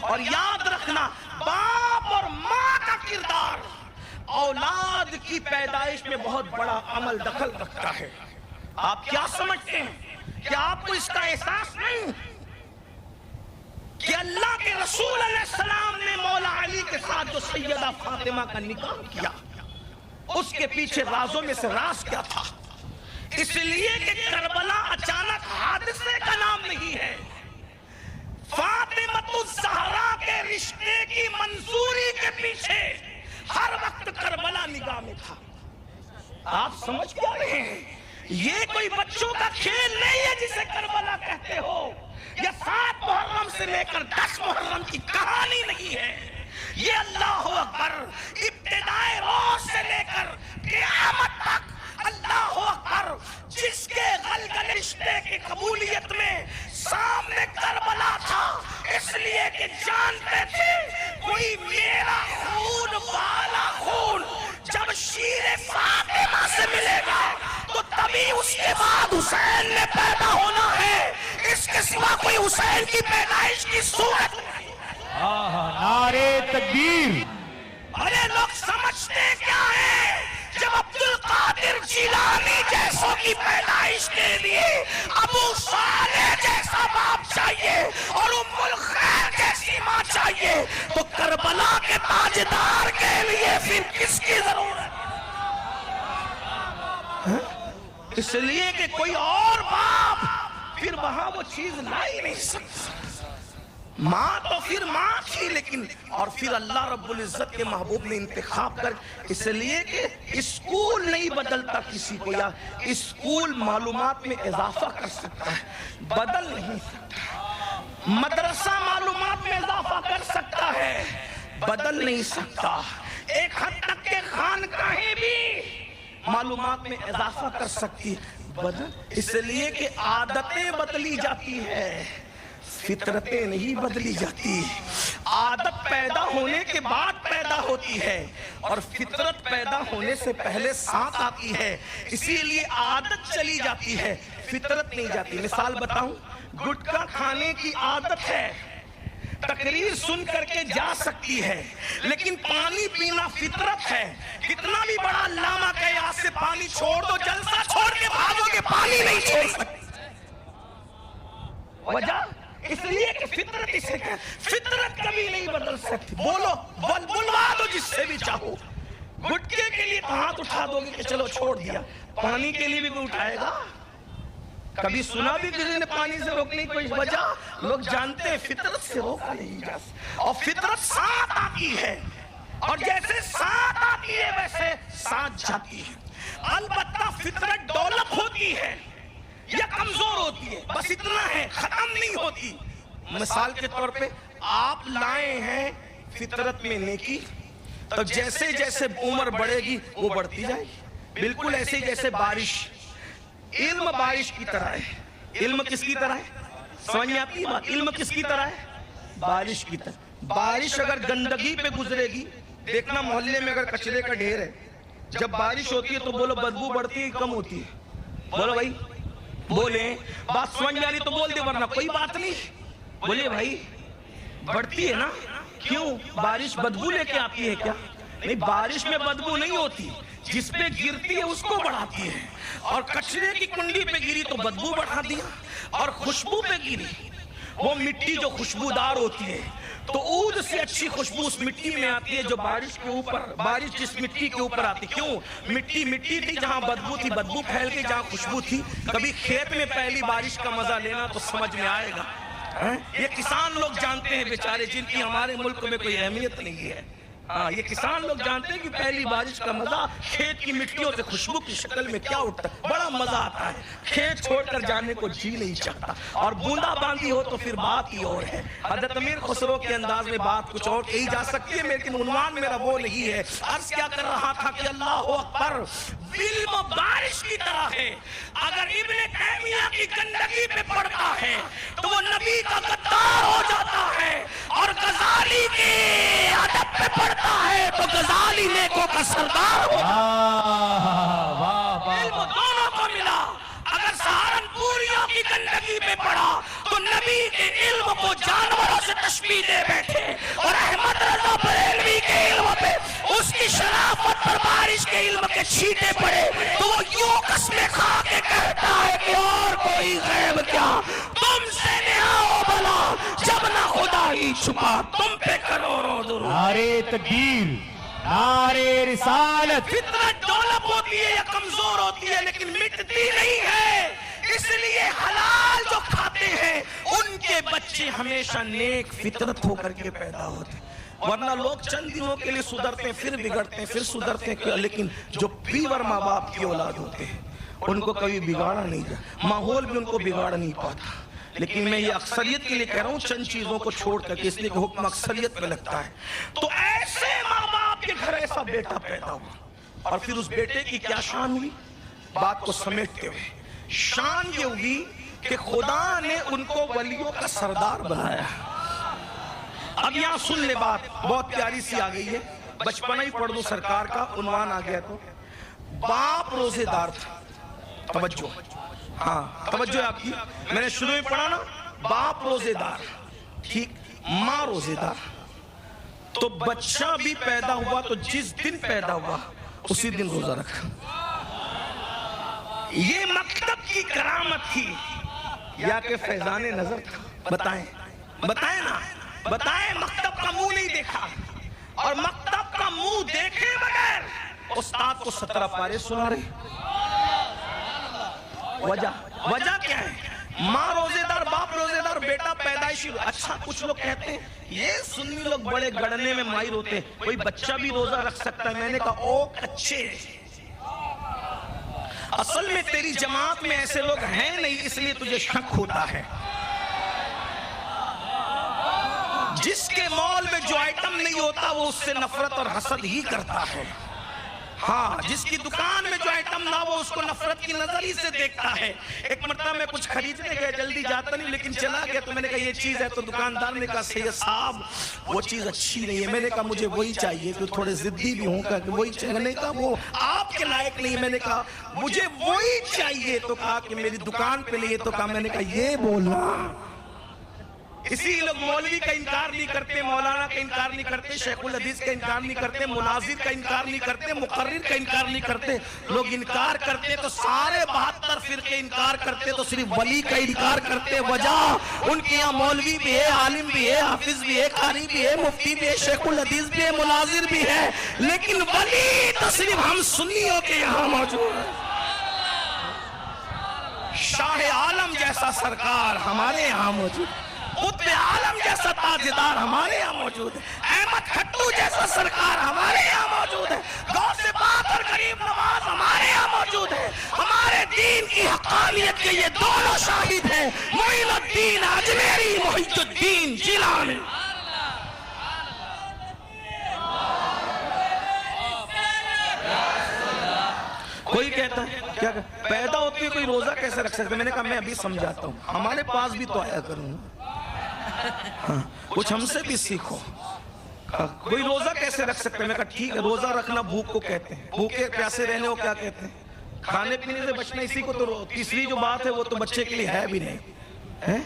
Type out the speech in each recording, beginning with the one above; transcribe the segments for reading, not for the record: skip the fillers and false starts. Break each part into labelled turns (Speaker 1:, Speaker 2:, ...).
Speaker 1: اور یاد رکھنا باپ اور ماں کا کردار اولاد کی پیدائش میں بہت بڑا عمل دخل رکھتا ہے. آپ کیا سمجھتے ہیں کہ آپ کو اس کا احساس نہیں کہ اللہ کے رسول علیہ السلام نے مولا علی کے ساتھ جو سیدہ فاطمہ کا نکاح کیا اس کے پیچھے رازوں میں سے راز کیا تھا؟ اس لیے کہ کربلا اچانک حادثے کا نام نہیں ہے. فاطمہ الزہرا کے رشتے کی منظوری کے پیچھے ہر وقت کربلا نگاہ میں تھا. آپ سمجھ پا رہے ہیں؟ یہ کوئی بچوں کا کھیل نہیں ہے جسے کربلا کہتے ہو. یہ 7 محرم سے لے کر 10 محرم کی کہانی نہیں ہے. یہ اللہ اکبر ابتدائے روز سے لے کر قیامت تک اللہ اکبر جس کے غلغل رشتے کی قبولیت میں سامنے کربلا تھا، اس لیے کہ جانتے تھے کوئی میرا خون والا خون جب شیر فاطمہ سے ملے گا تو تبھی اس کے بعد حسین نے پیدا ہونا ہے. اس کے سوا کوئی حسین کی پیدائش کی صورت نہیں.
Speaker 2: نعرے تکبیر.
Speaker 1: ارے لوگ سمجھتے کیا ہے؟ جب عبد القادر جیلانی جیسوں کی پیدائش کے لیے ابو صالح جیسا باپ چاہیے اور ام الخیر جیسی ماں چاہیے تو کربلا کے تاجدار کے لیے پھر کس کی ضرورت؟ اس لیے کہ کوئی اور باپ پھر وہاں وہ چیز لا ہی نہیں سکتا. ماں تو پھر ماں تھی لیکن اور پھر اللہ رب العزت کے محبوب نے انتخاب کر. اس لیے کہ اسکول نہیں بدلتا کسی کو، یا اسکول معلومات میں اضافہ کر سکتا ہے، بدل نہیں سکتا. مدرسہ معلومات میں اضافہ کر سکتا ہے، بدل نہیں سکتا. ایک حد تک کہ خانقاہیں بھی معلومات میں اضافہ کر سکتی، بدل. اس لیے کہ عادتیں بدلی جاتی ہے، فطرتیں نہیں بدلی جاتی. عادت پیدا ہونے کے بعد پیدا ہوتی ہے اور فطرت پیدا ہونے سے پہلے ساتھ آتی ہے. اسی لیے عادت چلی جاتی ہے، فطرت نہیں جاتی. مثال بتاؤں، گٹکا کھانے کی عادت ہے، تقریر سن کر کے جا سکتی ہے، لیکن پانی پینا فطرت ہے. کتنا بھی بڑا علامہ کہے آج سے پانی چھوڑ دو، جلسہ چھوڑ کے بھاگو گے، پانی نہیں چھوڑ سکتے. وجہ اس لیے کہ فطرت اسے کہ فطرت کبھی نہیں بدل سکتی. بولو بلوا دو جس سے بھی چاہو. گٹکے کے لیے ہاتھ اٹھا دو گے کہ چلو چھوڑ دیا، پانی کے لیے بھی کوئی اٹھائے گا؟ کبھی سنا بھی کسی نے پانی سے روکنے کی کوئی وجہ؟ لوگ جانتے ہیں فطرت سے روکا نہیں جا سکتا. اور فطرت ساتھ آتی ہے، اور جیسے ساتھ آتی ہے ویسے ساتھ جاتی ہے. البتہ فطرت ڈیولپ ہوتی ہے یا کمزور ہوتی ہے، بس اتنا ہے، ختم نہیں ہوتی. مثال کے طور پہ آپ لائے ہیں فطرت میں نیکی، تو جیسے جیسے عمر بڑھے گی وہ بڑھتی جائے گی. بالکل ایسے ہی جیسے بارش، علم بارش کی طرح ہے. علم کس کی طرح ہے؟ سمجھ میں آتی ہے بات؟ علم کس کی طرح ہے؟ بارش کی طرح. بارش اگر گندگی پہ گزرے گی، دیکھنا محلے میں اگر کچرے کا ڈھیر ہے، جب بارش ہوتی ہے تو بولو بدبو بڑھتی ہے کم ہوتی ہے؟ بولو بھائی، بولیں. بات سمجھ میں آ رہی تو بول دے، ورنہ کوئی بات نہیں. بولے بھائی بڑھتی ہے نا. کیوں؟ بارش بدبو لے کے آتی ہے کیا؟ نہیں، بارش میں بدبو نہیں ہوتی، جس پہ گرتی ہے اس کو بڑھاتی ہے. اور کچرے کی کنڈی پہ گری تو بدبو بڑھا دیا، اور خوشبو پہ گری، وہ مٹی جو خوشبودار ہوتی ہے تو عود سے اچھی خوشبو اس مٹی میں آتی ہے جو بارش کے اوپر، بارش جس مٹی کے اوپر آتی. کیوں؟ مٹی مٹی تھی، جہاں بدبو تھی بدبو پھیل گئی، جہاں خوشبو تھی. کبھی کھیت میں پہلی بارش کا مزہ لینا تو سمجھ میں آئے گا. یہ کسان لوگ جانتے ہیں بیچارے، جن کی ہمارے ملک میں کوئی اہمیت نہیں ہے. ہاں، یہ کسان لوگ جانتے ہیں کہ پہلی بارش کا مزہ کھیت کی مٹیوں سے خوشبو کی شکل میں کیا اٹھتا ہے، بڑا مزہ آتا ہے. کھیت چھوڑ کر جانے کو جی نہیں چاہتا. اور بوندا باندی ہو تو پھر بات ہی اور ہے. حضرت امیر خسرو کے انداز میں بات کچھ اور کہی جا سکتی ہے، لیکن عنوان میرا وہ نہیں ہے. عرض کیا کر رہا تھا کہ اللہ اکبر، علم بارش کی طرح ہے. اگر ابن تیمیہ کی گندگی پہ پڑتا ہے تو وہ نبی کا غدار ہو جاتا ہے، اور غزالی کے ادب پہ پڑتا ہے تو غزالی نیکوں کا سردار ہو جاتا ہے. علم دونوں کو ملا. اگر سہارنپوریوں کی گندگی پہ پڑا تو نبی کے علم کو جانوروں سے تشبیہ دے بیٹھے. छींटे पड़े तो वो यूं कसमें खा के कहता है कि और कोई गैब क्या, तुमसे निहाओ भला जब ना खुदा ही छुपा तुम पे करोड़ों दुरूद।
Speaker 2: नारे तकबीर, नारे रिसालत।
Speaker 1: फितरत डेवलप होती है या कमजोर होती है लेकिन मिटती नहीं है, इसलिए हलाल जो खाते हैं उनके बच्चे हमेशा नेक फितरत होकर के पैदा होते हैं। वरना लोग चंद दिनों के लिए सुधरते हैं, फिर बिगड़ते हैं, फिर सुधरते हैं, लेकिन जो पीवर माँ बाप की औलाद होते हैं उनको कभी बिगाड़ा नहीं जाता, माहौल भी उनको बिगाड़ नहीं पाता। लेकिन मैं ये अक्सरियत के लिए कह रहा हूँ, चंद चीजों को छोड़ करके, इसलिए कि हुक्म अक्सरियत पे लगता है। तो ऐसे माँ बाप के घर ऐसा बेटा पैदा हुआ और फिर उस बेटे की क्या शान हुई, बात को समेटते हुए शान ये हुई कि खुदा ने उनको वलियों का सरदार बनाया। अब यहाँ सुन ले, बात बहुत प्यारी सी आ गई है, बचपना ही पढ़ दो, सरकार का उन्वान आ गया। तो बाप रोजेदार था, तवज्जो, हाँ तवज्जो आपकी, मैंने शुरू में पढ़ा ना, बाप रोजेदार, ठीक, माँ रोजेदार। तो बच्चा भी पैदा हुआ तो जिस दिन पैदा हुआ उसी दिन रोजा रखा। ये मकतब की करामत थी या कि फैजाने नजर था? बताएं, बताएं ना, बताएं। मकतब का मुंह नहीं देखा, और मकतब का मुंह देखे बगैर उस्ताद को 17 पारे सुना रहे। वजह क्या है? माँ रोजेदार, बाप रोजेदार, बेटा पैदाइशी। अच्छा, कुछ लोग कहते हैं ये सुन्नी लोग बड़े गड़ने में माहिर होते हैं, कोई बच्चा भी रोजा रख सकता है। मैंने कहा ओ कच्चे, असल में तेरी जमात में ऐसे लोग हैं नहीं, इसलिए तुझे शक होता है। जिसके मॉल में जो आइटम नहीं होता वो उससे नफरत और हसद ही करता है। हाँ, जिसकी दुकान में जो आइटम ना वो उसको नफरत की नजर ही से देखता है। एक मरतबा मैं कुछ खरीदने गया, जल्दी जाता नहीं लेकिन चला गया, तो मैंने कहा ये चीज है, तो दुकानदार ने कहा सैयद साहब वो चीज अच्छी नहीं है। मैंने कहा मुझे वही चाहिए, तो थोड़े जिद्दी भी हूँ, कि वही चाहिए। मैंने कहा वो आपके लायक नहीं। मैंने कहा मुझे वही चाहिए, तो कहा कि मेरी दुकान पे लिए, तो कहा, मैंने कहा ये बोलना। इसी लोग मौलवी का इनकार नहीं करते, मौलाना का इनकार नहीं करते, शेखुल हदीस का इनकार नहीं करते, मुनाजिर का इनकार नहीं करते, मुकर्रिर का इनकार नहीं करते। लोग इनकार करते तो सारे 72 फिरके इनकार करते, तो सिर्फ वली का इनकार करते। वजह उनके यहाँ मौलवी भी है, आलिम भी है, हाफिज भी है, कारी भी है, मुफ्ती भी है, शेखुल हदीस भी है, मुनाजिर भी है, लेकिन वली तो सिर्फ हम सुन्नियों के यहाँ मौजूद है। शाह आलम जैसा सरकार हमारे यहाँ मौजूद, कुत्बे आलम जैसा ताजदार हमारे यहाँ मौजूद है, अहमद खट्टू जैसा सरकार हमारे यहाँ मौजूद है, गौसे पाक और गरीब नवाज हमारे यहाँ मौजूद है। हमारे दीन की हक़ानियत के ये दोनों शाहिद हैं, मोइनुद्दीन अजमेरी, मोहिउद्दीन जिलानी। कोई कहता है क्या पैदा होती है कोई रोजा कैसे रख सकता है? मैंने कहा मैं अभी समझाता हूँ, हमारे पास भी तो आया करूंगा, हाँ, कुछ हमसे भी सीखो। कोई रोजा कैसे रख सकते हैं? मैं कहा ठीक है, रोजा रखना भूख को कहते हैं, भूखे प्यासे रहने को क्या कहते हैं? खाने पीने से बचना। इसी को तो तीसरी जो बात है वो तो बच्चे के लिए है भी नहीं है,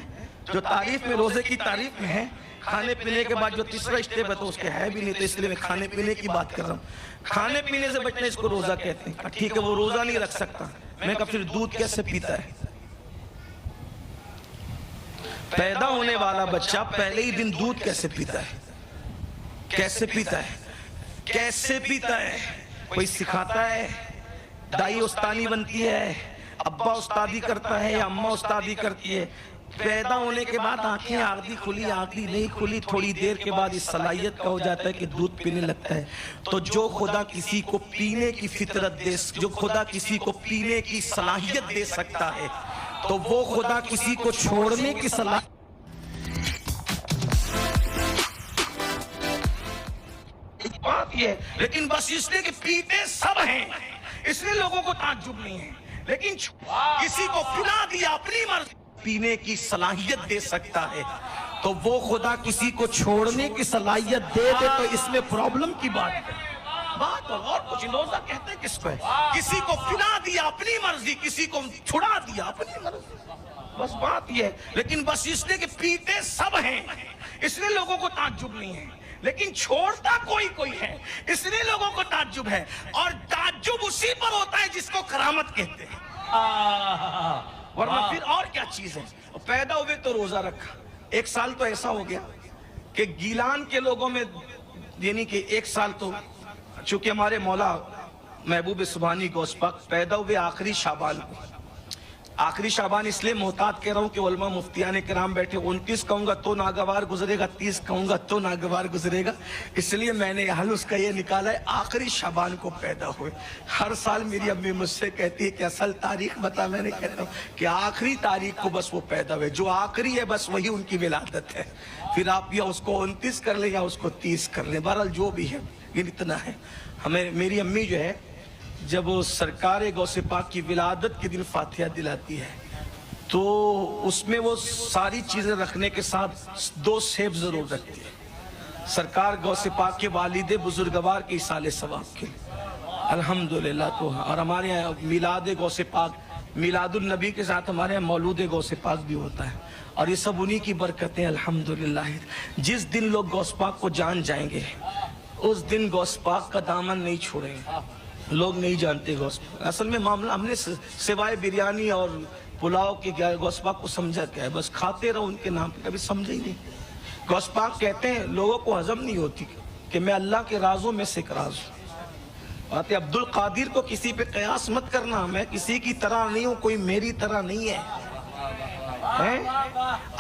Speaker 1: जो तारीफ में रोजे की तारीफ में है, खाने पीने के बाद जो तीसरा स्टेप है तो उसके है भी नहीं, तो इसलिए मैं खाने पीने की बात कर रहा हूँ। खाने पीने से बचना इसको रोजा कहते हैं। ठीक है, वो रोजा नहीं रख सकता। मैं कहा फिर दूध कैसे पीता है? पैदा होने वाला बच्चा पहले ही दिन दूध कैसे पीता है? कैसे पीता है? कैसे पीता है? कोई सिखाता है? दाई उस्तानी बनती है, अब्बा उस्तादी करता है या अम्मा उस्तादी करती है? पैदा होने के बाद आंखें आधी खुली आधी नहीं खुली, थोड़ी देर के बाद इस सलाहियत का हो जाता है कि दूध पीने लगता है। तो जो खुदा किसी को पीने की फितरत दे, जो खुदा किसी को पीने की सलाहियत दे सकता है, तो वो खुदा किसी को छोड़ने की सलाह। बात ये, लेकिन बस इसलिए कि पीते सब हैं इसलिए लोगों को ताज्जुब नहीं है, लेकिन किसी को पिला दिया अपनी मर्जी पीने की सलाहियत दे सकता है, तो वो खुदा किसी को छोड़ने की सलाहियत दे दे, तो इसमें प्रॉब्लम की बात है। बात और कुछ रोजा कहते हैं किसको है? किसी को पिला दिया अपनी मर्जी, किसी को छुड़ा दिया अपनी मर्जी, बस बात ये है। लेकिन बस इसलिए कि पीते सब हैं इसलिए लोगों को ताज्जुब नहीं है, لیکن چھوڑتا کوئی کوئی ہے، اس لیے لوگوں کو تعجب ہے، اور تعجب اسی پر ہوتا ہے جس کو کرامت کہتے ہیں، ورنہ پھر اور کیا چیز ہے۔ پیدا ہوئے تو روزہ رکھا، ایک سال تو ایسا ہو گیا کہ گیلان کے لوگوں میں، یعنی کہ ایک سال تو چونکہ ہمارے مولا محبوب سبحانی غوث پاک پیدا ہوئے آخری شعبان کو، آخری شعبان اس لیے محتاط کہہ رہا ہوں کہ علماء مفتیان کرام بیٹھے، 29 کہوں گا تو ناگوار گزرے گا، 30 کہوں گا تو ناگوار گزرے گا، اس لیے میں نے حل اس کا یہ نکالا ہے آخری شعبان کو پیدا ہوئے۔ ہر سال میری امی مجھ سے کہتی ہے کہ اصل تاریخ بتا، میں نے کہتا ہوں کہ آخری تاریخ کو بس وہ پیدا ہوئے، جو آخری ہے بس وہی ان کی ولادت ہے، پھر آپ یا اس کو 29 کر لیں یا اس کو 30 کر لیں، بہرحال جو بھی ہے یہ اتنا ہے۔ ہمیں میری امی جو ہے جب وہ سرکار غوث پاک کی ولادت کے دن فاتحہ دلاتی ہے تو اس میں وہ ساری چیزیں رکھنے کے ساتھ 2 سیب ضرور رکھتی ہے، سرکار غوث پاک کے والد بزرگوار کے ایصال ثواب کے لیے، الحمدللہ۔ تو اور ہمارے یہاں میلاد غوث پاک، میلاد النبی کے ساتھ ہمارے یہاں مولود غوث پاک بھی ہوتا ہے، اور یہ سب انہی کی برکتیں الحمدللہ۔ جس دن لوگ غوث پاک کو جان جائیں گے اس دن غوث پاک کا دامن نہیں چھوڑیں گے۔ لوگ نہیں جانتے غوث پاک، اصل میں معاملہ ہم نے سوائے بریانی اور پلاؤ کے غوث پاک کو سمجھا کیا ہے، بس کھاتے رہو ان کے نام پہ، کبھی سمجھا ہی نہیں۔ غوث پاک کہتے ہیں لوگوں کو ہضم نہیں ہوتی کہ میں اللہ کے رازوں میں سے ایک راز ہوں۔ بات ہے عبد القادر کو کسی پہ قیاس مت کرنا، میں کسی کی طرح نہیں ہوں، کوئی میری طرح نہیں ہے۔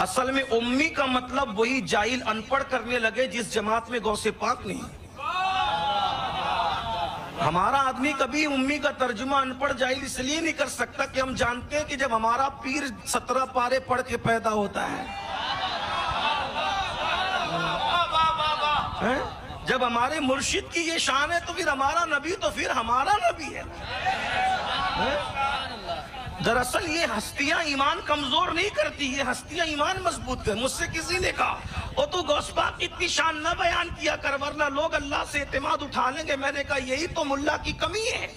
Speaker 1: اصل میں امی کا مطلب وہی جاہل ان پڑھ کرنے لگے جس جماعت میں غوث پاک نہیں۔ ہمارا آدمی کبھی امی کا ترجمہ ان پڑھ جاہل اس لیے نہیں کر سکتا کہ ہم جانتے ہیں کہ جب ہمارا پیر 17 پارے پڑھ کے پیدا ہوتا ہے، جب ہمارے مرشد کی یہ شان ہے تو پھر ہمارا نبی تو پھر ہمارا نبی ہے۔ دراصل یہ ہستیاں ایمان کمزور نہیں کرتی، یہ ہستیاں ایمان مضبوط کر۔ مجھ سے کسی نے کہا او تو غوث پاک کی اتنی شان نہ بیان کیا کر ورنہ لوگ اللہ سے اعتماد اٹھا لیں گے۔ میں نے کہا یہی تو ملا کی کمی ہے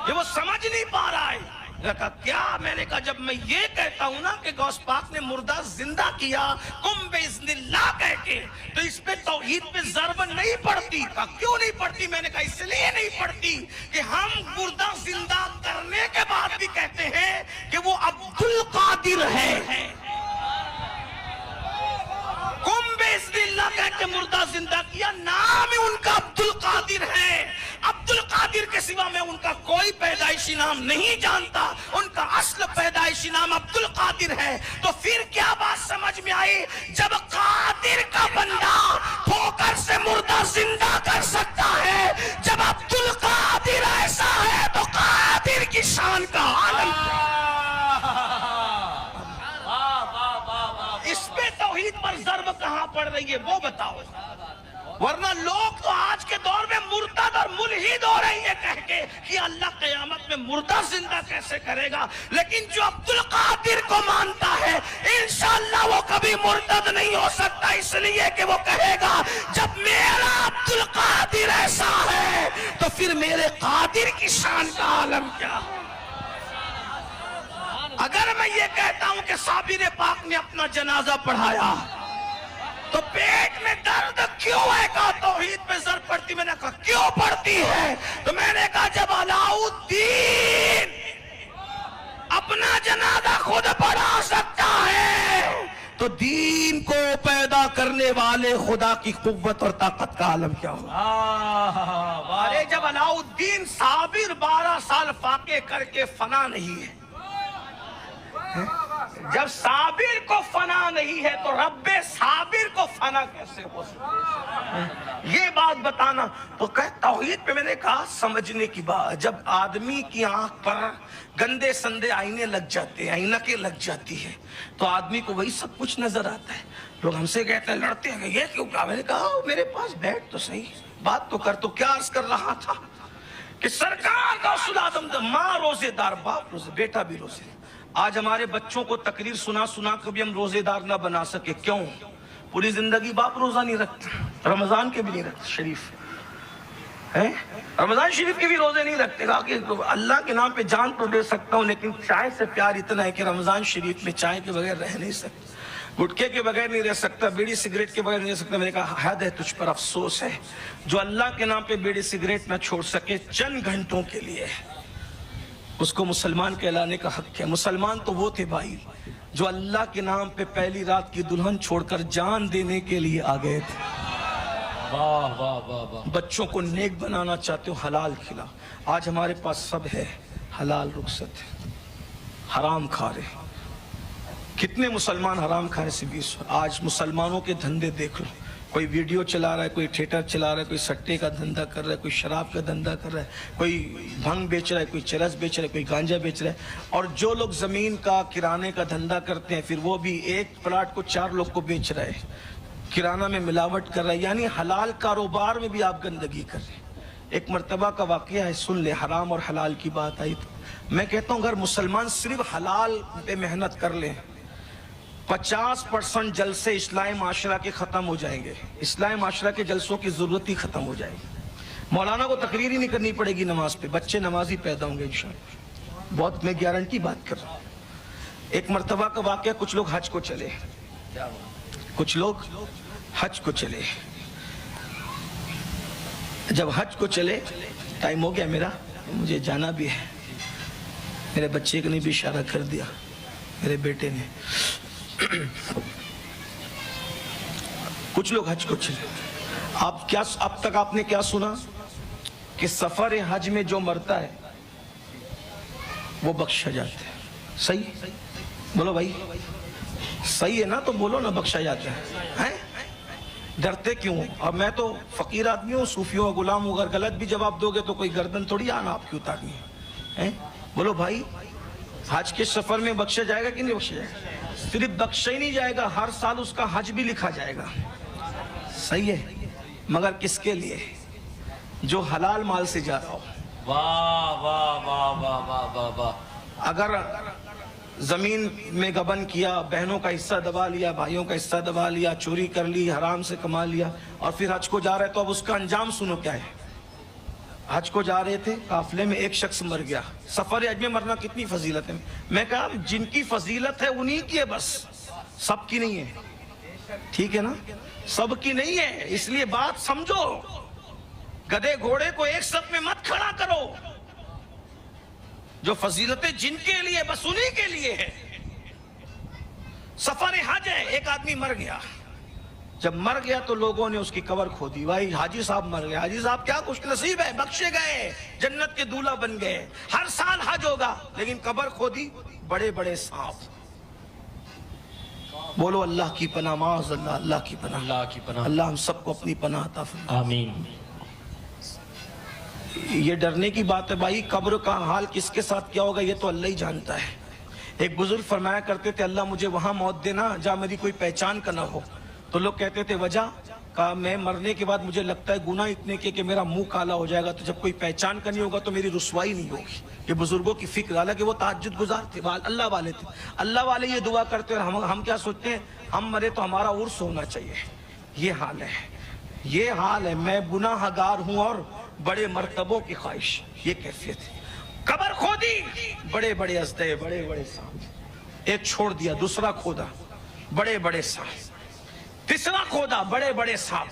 Speaker 1: کہ وہ سمجھ نہیں پا رہا ہے۔ میں نے کہا کیا؟ میں نے کہا جب میں یہ کہتا ہوں نا کہ غوث پاک نے مردہ زندہ کیا قم باذن اللہ کہہ کے، تو اس پہ توحید پہ ضرب نہیں پڑتی۔ کہا کیوں نہیں پڑتی؟ میں نے کہا اس لیے نہیں پڑتی کہ ہم مردہ زندہ کرنے کے بعد بھی کہتے ہیں کہ وہ عبد القادر ہے۔ قم باذن اللہ کہہ کے مردہ زندہ کیا، نام ان کا عبد القادر ہے۔ عبد القادر کے سوا میں ان کا کوئی پیدائشی نام نہیں جانتا، ان کا اصل پیدائشی نام عبد القادر ہے۔ تو پھر کیا بات سمجھ میں آئی؟ جب قادر کا بندہ ٹھوکر سے مردہ زندہ کر سکتا ہے، جب عبد القادر ایسا ہے تو قادر کی شان کا عالم کیا؟ اس پہ توحید پر ضرب کہاں پڑ رہی ہے وہ بتاؤ، ورنہ لوگ تو آج کے دور میں مرتد اور ملحد ہو رہی ہے کہہ کے کہ اللہ قیامت میں مردہ زندہ کیسے کرے گا، لیکن جو عبد القادر کو مانتا ہے انشاءاللہ وہ کبھی مرتد نہیں ہو سکتا، اس لیے کہ وہ کہے گا جب میرا عبد القادر ایسا ہے تو پھر میرے قادر کی شان کا عالم کیا؟ اگر میں یہ کہتا ہوں کہ صابر پاک نے اپنا جنازہ پڑھایا تو پیٹ میں درد کیوں ہے؟ کہا توحید پہ ضرب پڑتی۔ میں نے کہا کیوں پڑتی ہے؟ تو میں نے کہا جب علاء الدین اپنا جنازہ خود پڑھا سکتا ہے تو دین کو پیدا کرنے والے خدا کی قوت اور طاقت کا عالم کیا ہوگا؟ ارے جب علاء الدین صابر 12 سال فاقے کر کے فنا نہیں ہے، جب صابر کو فنا نہیں ہے تو رب صابر کو فنا کیسے ہو سکتا ہے؟ یہ بات بتانا تو توحید پہ میں نے کہا سمجھنے کی بات۔ جب آدمی کی آنکھ پر گندے سندے آئینے لگ جاتے ہیں، آئینکیں لگ جاتی ہے تو آدمی کو وہی سب کچھ نظر آتا ہے۔ لوگ ہم سے کہتے ہیں لڑتے ہیں یہ کیوں کہا؟ میں نے کہا میرے پاس بیٹھ تو صحیح، بات تو کر۔ تو کیا عرض کر رہا تھا کہ سرکار غوث العظم ماں روزے دار، باپ روزے، بیٹا بھی روزے۔ آج ہمارے بچوں کو تقریر سنا سنا کبھی ہم روزے دار نہ بنا سکے، کیوں؟ پوری زندگی باپ روزہ نہیں رکھتا، رمضان کے بھی نہیں رکھتے شریف ہے، رمضان شریف کے بھی روزے نہیں رکھتے۔ کہا کہ اللہ کے نام پہ جان تو دے سکتا ہوں لیکن چائے سے پیار اتنا ہے کہ رمضان شریف میں چائے کے بغیر رہ نہیں سکتے۔ गुटखे के बगैर नहीं रह सकता, बीड़ी सिगरेट के बगैर नहीं रह सकता। मैंने कहा हद है तुझ पर, अफसोस है जो अल्लाह के नाम पे बीड़ी सिगरेट ना छोड़ सके चंद घंटों के लिए, उसको मुसलमान कहलाने का हक है। मुसलमान तो वो थे भाई जो अल्लाह के नाम पे पहली रात की दुल्हन छोड़कर जान देने के लिए आ गए थे।
Speaker 2: वाह वाह वाह वाह।
Speaker 1: बच्चों को नेक बनाना चाहते हो, हलाल खिला। आज हमारे पास सब है, हलाल रुखसत है, हराम खा रहे। कितने मुसलमान हराम खाने से 20। आज मुसलमानों के धंधे देख लो, कोई वीडियो चला रहा है, कोई थिएटर चला रहा है, कोई सट्टे का धंधा कर रहा है, कोई शराब का धंधा कर रहा है, कोई भंग बेच रहा है, कोई चरस बेच रहा है, कोई गांजा बेच रहा है। और जो लोग जमीन का किराने का धंधा करते हैं, फिर वो भी एक प्लाट को 4 लोग को बेच रहे हैं, किराना में मिलावट कर रहा है। यानी हलाल कारोबार में भी आप गंदगी कर रहे हैं। एक मर्तबा का वाकया है, सुन ले। हराम और हलाल की बात आई तो मैं कहता हूँ अगर मुसलमान सिर्फ हलाल पे मेहनत कर ले, 50% जलसे इस्लामी माशरा के खत्म हो जाएंगे। इस्लामी माशरा के जलसों की जरूरत ही खत्म हो जाएगी। मौलाना को तकरीर ही नहीं करनी पड़ेगी नमाज पे, बच्चे नमाजी पैदा होंगे इंशाअल्लाह। बहुत मैं गारंटी बात कर रहा हूँ। एक मर्तबा का वाकया, कुछ लोग हज को चले, कुछ लोग हज को चले। जब हज को चले, टाइम हो गया मेरा, मुझे जाना भी है। मेरे बच्चे को ने भी इशारा कर दिया, मेरे बेटे ने। कुछ लोग हज को चले। आप क्या, अब तक आपने क्या सुना कि सफर हज में जो मरता है वो बख्शा जाता है। सही बोलो भाई, सही है ना? तो बोलो ना, बख्शा जाता है। डरते क्यों? अब मैं तो फकीर आदमी हूँ, सूफियों का गुलाम हूँ। अगर गलत भी जवाब दोगे तो कोई गर्दन थोड़ी आना आपकी उतारनी है। बोलो भाई, हज के सफर में बख्शा जाएगा कि नहीं बख्शा जाएगा? सिर्फ बख्शा ही नहीं जाएगा, हर साल उसका हज भी लिखा जाएगा। सही है, मगर किसके लिए? जो हलाल माल से जा रहा हो।
Speaker 2: वाह वाह वाह वाह वाह वाह वाह।
Speaker 1: अगर जमीन में गबन किया, बहनों का हिस्सा दबा लिया, भाइयों का हिस्सा दबा लिया, चोरी कर ली, हराम से कमा लिया, और फिर हज को जा रहे, तो अब उसका अंजाम सुनो क्या है। हज को जा रहे थे, काफिले में एक शख्स मर गया। सफर हज में मरना कितनी फजीलत है। मैं कहा जिनकी फजीलत है उन्हीं की है, बस सबकी नहीं है। ठीक है ना? सबकी नहीं है, इसलिए बात समझो। गधे घोड़े को एक साथ में मत खड़ा करो। जो फजीलतें जिनके लिए, बस उन्हीं के लिए है। सफर हज है, एक आदमी मर गया। जब मर गया तो लोगों ने उसकी कब्र खोदी। भाई हाजी साहब मर गए। हाजी साहब क्या खुश नसीब है, बख्शे गए, जन्नत के दूल्हा बन गए, हर साल हज होगा। लेकिन कब्र खोदी, बड़े बड़े सांप। बोलो अल्लाह की पनाह, माअज़ल्लाह, अल्लाह की पनाह,
Speaker 2: अल्लाह की पनाह।
Speaker 1: अल्लाह हम सबको अपनी पनाह अता फरमाए।
Speaker 2: आमीन।
Speaker 1: ये डरने की बात है भाई, कब्र का हाल किसके साथ क्या होगा ये तो अल्लाह ही जानता है। एक बुजुर्ग फरमाया करते थे, अल्लाह मुझे वहां मौत देना जहां मेरी कोई पहचान का ना हो। तो लोग कहते थे वजह का, मैं मरने के बाद मुझे लगता है गुनाह इतने के कि मेरा मुंह काला हो जाएगा, तो जब कोई पहचान का नहीं होगा तो मेरी रुसवाई नहीं होगी। ये बुजुर्गों की फिक्र। हालांकि वो तहज्जुद गुजार थे, अल्लाह वाले थे। अल्लाह वाले ये दुआ करते हैं। हम क्या सोचते हैं, हम मरे तो हमारा उर्स होना चाहिए। ये हाल है, ये हाल है। मैं गुनाहगार हूं और बड़े मर्तबों की ख्वाहिश, ये कैफियत है। कब्र खोदी, बड़े बड़े अजदे, बड़े बड़े सांप। एक छोड़ दिया, दूसरा खोदा, बड़े बड़े सांप। तीसरा खोदा, बड़े बड़े सांप।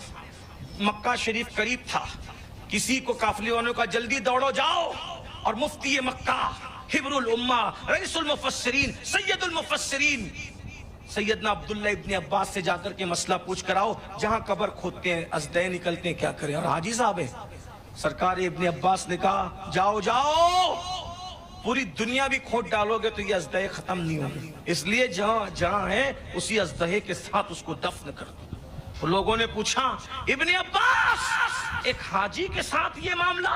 Speaker 1: मक्का शरीफ करीब था। किसी को काफिले वालों का, जल्दी दौड़ो जाओ और मुफ्ती मक्का, हिब्रुल उम्मा, रईसुल मुफस्सिरीन, सैयदुल मुफस्सिरीन, सैयदना अब्दुल्ला इब्ने अब्बास से जाकर के मसला पूछ कर आओ। जहां कब्र खोदते हैं अजदे निकलते हैं, क्या करें। और हाजी साहब है, सरकार इब्ने अब्बास ने कहा जाओ जाओ, पूरी दुनिया भी खोद डालोगे तो ये अजदहे खत्म नहीं होंगे, इसलिए जहां जहां है उसी अजदहे के साथ उसको दफन कर दो। तो लोगों ने पूछा, इब्ने अब्बास, एक हाजी के साथ ये मामला?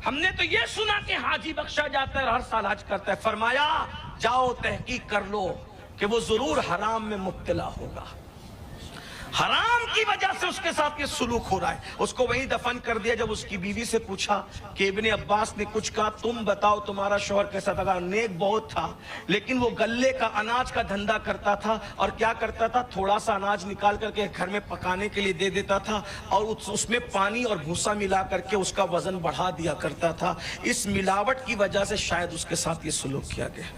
Speaker 1: हमने तो ये सुना कि हाजी बख्शा जाता है, हर साल हज करता है। फरमाया जाओ तहकीक कर लो कि वो जरूर हराम में मुब्तला होगा, हराम की वजह से उसके साथ ये सुलूक हो रहा है। उसको वहीं दफन कर दिया। जब उसकी बीवी से पूछा कि इब्ने अब्बास ने कुछ कहा, तुम बताओ तुम्हारा शौहर कैसा था? नेक बहुत था, लेकिन वो गल्ले का अनाज का धंधा करता था। और क्या करता था, थोड़ा सा अनाज निकाल करके घर में पकाने के लिए दे देता था और उसमें पानी और भूसा मिला करके उसका वजन बढ़ा दिया करता था। इस मिलावट की वजह से शायद उसके साथ ये सुलूक किया गया।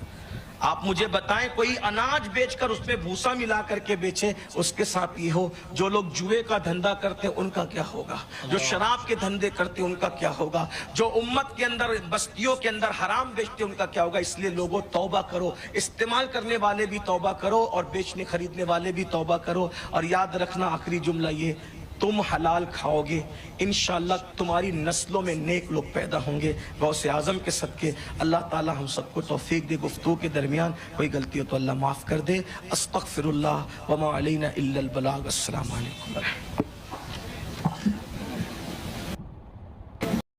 Speaker 1: آپ مجھے بتائیں کوئی اناج بیچ کر اس میں بھوسا ملا کر کے بیچے، اس کے ساتھ یہ ہو۔ جو لوگ جوئے کا دھندا کرتے ہیں ان کا کیا ہوگا؟ جو شراب کے دھندے کرتے ہیں ان کا کیا ہوگا؟ جو امت کے اندر بستیوں کے اندر حرام بیچتے ہیں ان کا کیا ہوگا؟ اس لیے لوگوں توبہ کرو، استعمال کرنے والے بھی توبہ کرو اور بیچنے خریدنے والے بھی توبہ کرو۔ اور یاد رکھنا آخری جملہ یہ، تم حلال کھاؤ گے انشاءاللہ تمہاری نسلوں میں نیک لوگ پیدا ہوں گے۔ غوث اعظم کے صدقے اللہ تعالی ہم سب کو توفیق دے۔ گفتگو کے درمیان کوئی غلطی ہو تو اللہ معاف کر دے۔ استغفر اللہ وما علینا الا البلاغ۔ السلام علیکم۔